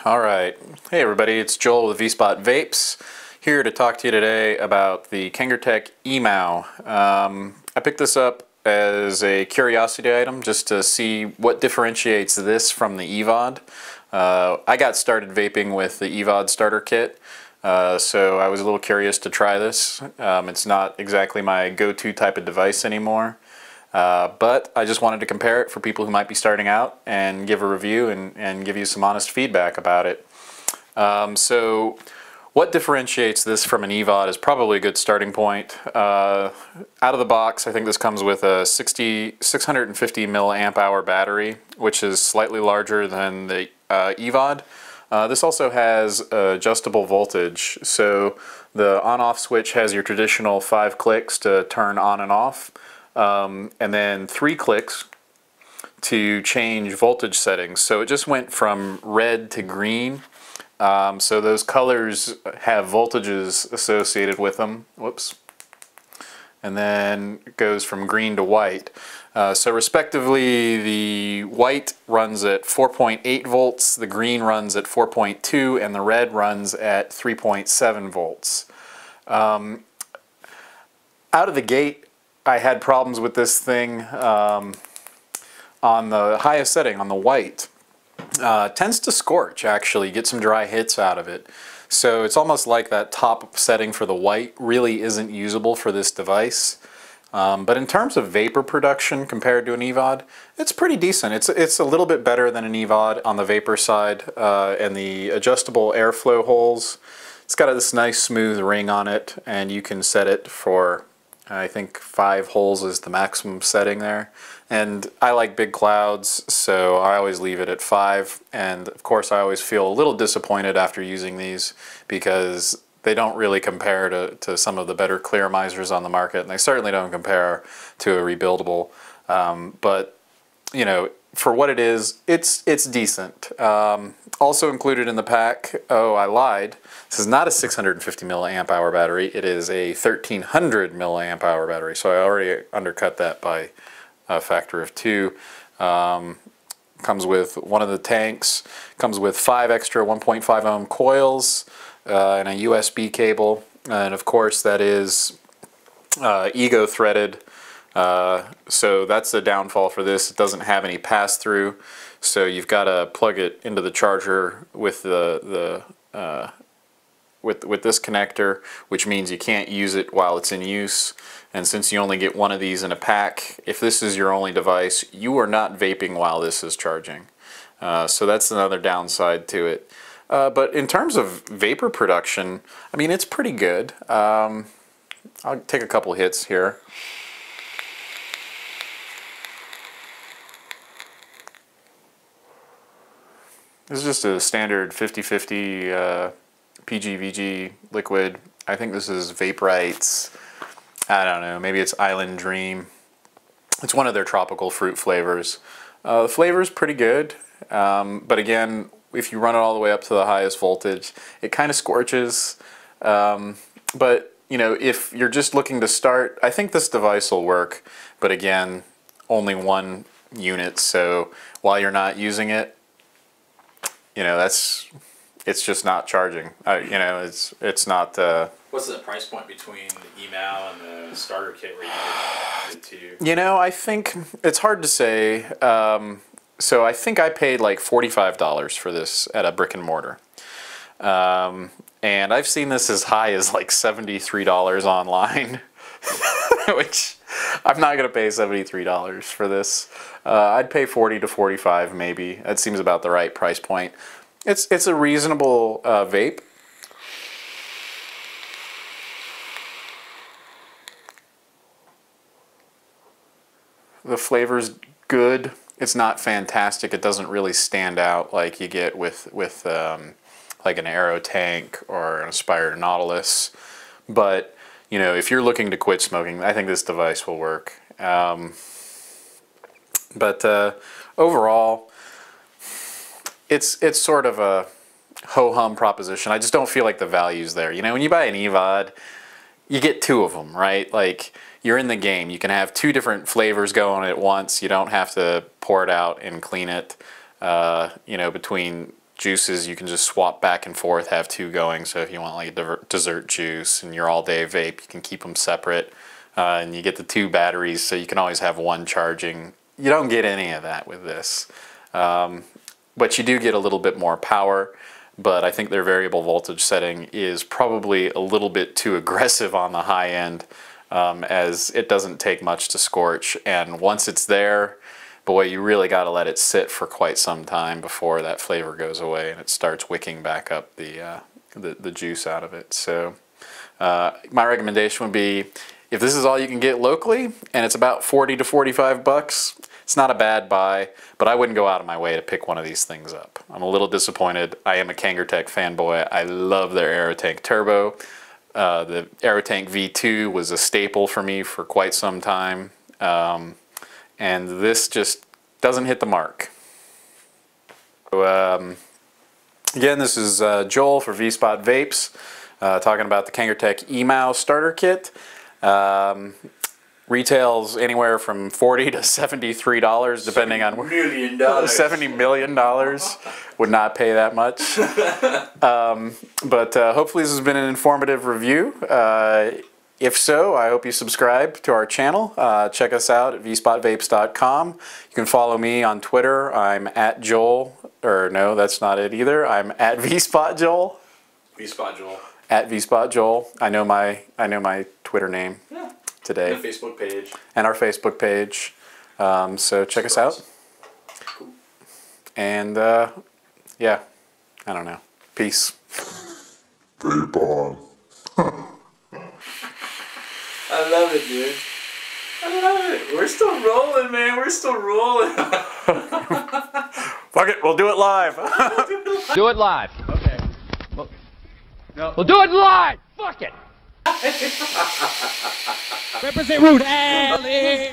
Alright, hey everybody, it's Joel with Vspot Vapes, here to talk to you today about the Kangertech Emow. I picked this up as a curiosity item just to see what differentiates this from the EVOD. I got started vaping with the EVOD starter kit, so I was a little curious to try this. It's not exactly my go-to type of device anymore. But I just wanted to compare it for people who might be starting out and give a review and give you some honest feedback about it. So what differentiates this from an EVOD is probably a good starting point. Out of the box, I think this comes with a 650 milliamp hour battery, which is slightly larger than the EVOD. This also has adjustable voltage, so the on-off switch has your traditional 5 clicks to turn on and off. And then 3 clicks to change voltage settings. So it just went from red to green. So those colors have voltages associated with them. Whoops. And then it goes from green to white. So respectively, the white runs at 4.8 volts, the green runs at 4.2, and the red runs at 3.7 volts. Out of the gate, I had problems with this thing on the highest setting, on the white. Tends to scorch, actually, get some dry hits out of it. So it's almost like that top setting for the white really isn't usable for this device. But in terms of vapor production compared to an EVOD, it's pretty decent. It's a little bit better than an EVOD on the vapor side, and the adjustable airflow holes. It's got this nice smooth ring on it, and you can set it for, I think 5 holes is the maximum setting there. And I like big clouds, so I always leave it at 5. And of course I always feel a little disappointed after using these because they don't really compare to some of the better clearamizers on the market, and they certainly don't compare to a rebuildable. But you know, for what it is, it's decent. Also included in the pack, oh, I lied. This is not a 650 milliamp hour battery. It is a 1300 milliamp hour battery. So I already undercut that by a factor of 2. Comes with one of the tanks. Comes with 5 extra 1.5 ohm coils and a USB cable. And of course, that is ego threaded. So that's the downfall for this. It doesn't have any pass-through, so you've got to plug it into the charger with with this connector, which means you can't use it while it's in use. And since you only get one of these in a pack, if this is your only device, you are not vaping while this is charging. So that's another downside to it. But in terms of vapor production, I mean, it's pretty good. I'll take a couple hits here. This is just a standard 50/50 PGVG liquid. I think this is Vaporite's, I don't know, maybe it's Island Dream. It's one of their tropical fruit flavors. The flavor's pretty good, but again, if you run it all the way up to the highest voltage, it kind of scorches. But you know, if you're just looking to start, I think this device will work. But again, only 1 unit, so while you're not using it, you know, it's just not charging. You know, it's not. What's the price point between the Emow and the starter kit where you get the 2? You know, I think it's hard to say. So I think I paid like $45 for this at a brick and mortar. And I've seen this as high as like $73 online, which I'm not going to pay $73 for this. I'd pay $40 to $45 maybe. That seems about the right price point. It's a reasonable vape. The flavor's good. It's not fantastic. It doesn't really stand out like you get with like an Aero Tank or an Aspire Nautilus. But you know, if you're looking to quit smoking, I think this device will work. But overall, it's sort of a ho-hum proposition. I just don't feel like the value's there. You know, when you buy an EVOD, you get 2 of them, right? Like, you're in the game. You can have 2 different flavors going at once. You don't have to pour it out and clean it, you know, between juices you can just swap back and forth, have two going. So if you want like a dessert juice and your all-day vape, you can keep them separate. And you get the two batteries, so you can always have one charging. You don't get any of that with this. But you do get a little bit more power. But I think their variable voltage setting is probably a little bit too aggressive on the high end, as it doesn't take much to scorch. And once it's there, boy, you really got to let it sit for quite some time before that flavor goes away and it starts wicking back up the juice out of it. So my recommendation would be, if this is all you can get locally and it's about 40 to 45 bucks, it's not a bad buy, but I wouldn't go out of my way to pick one of these things up. I'm a little disappointed. I am a Kangertech fanboy. I love their AeroTank Turbo. The AeroTank V2 was a staple for me for quite some time. And this just doesn't hit the mark. So, again, this is Joel for Vspot Vapes, talking about the Kangertech Emow starter kit. Retails anywhere from $40 to $73, depending on where. $70 million would not pay that much. But hopefully this has been an informative review. If so, I hope you subscribe to our channel. Check us out at vspotvapes.com. You can follow me on Twitter. I'm at Joel, or no, that's not it either. I'm at VSpotJoel. Vspot At VSpotJoel. I know my Twitter name today. And the Facebook page. And our Facebook page. So check us out. Cool. And yeah, I don't know. Peace. Vape on. I love it, dude. I love it. We're still rolling, man. We're still rolling. Fuck it, we'll do it live. Do it live. Okay. No. We'll do it live. Fuck it. Represent Root Alley.